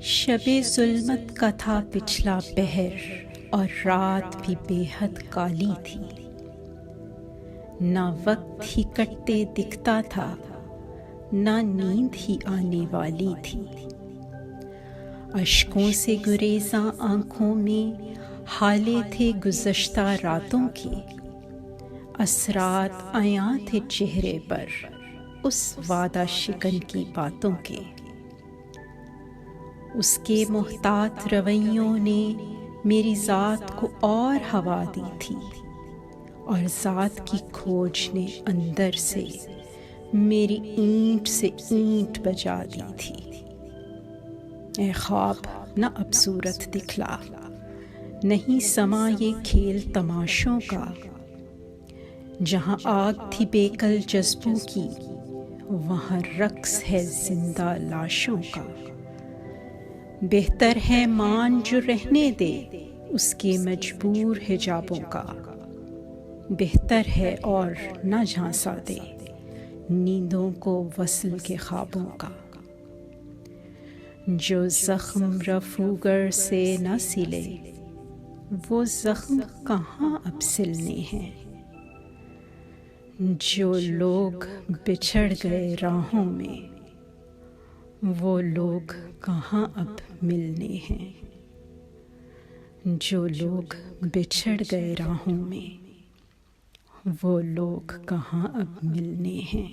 شب ظلمت کا تھا پچھلا پہر اور رات بھی بے حد کالی تھی، نہ وقت ہی کٹتے دکھتا تھا، نہ نیند ہی آنے والی تھی۔ اشکوں سے گریزاں آنکھوں میں حالے تھے گزشتہ راتوں کے، اثرات عیاں تھے چہرے پر اس وعدہ شکن کی باتوں کے۔ اس کے محتاط رویوں نے میری ذات کو اور ہوا دی تھی، اور ذات کی کھوج نے اندر سے میری اینٹ سے اینٹ بجا دی تھی۔ اے خواب نہ اب صورت دکھلا، نہیں سما یہ کھیل تماشوں کا، جہاں آگ تھی بیکل جذبوں کی، وہاں رقص ہے زندہ لاشوں کا۔ بہتر ہے مان جو رہنے دے اس کے مجبور حجابوں کا، بہتر ہے اور نہ جھانسا دے نیندوں کو وصل کے خوابوں کا۔ جو زخم رفوگر سے نہ سلے وہ زخم کہاں اب سلنے ہیں، جو لوگ بچھڑ گئے راہوں میں وہ لوگ کہاں اب ملنے ہیں، جو لوگ بچھڑ گئے راہوں میں وہ لوگ کہاں اب ملنے ہیں۔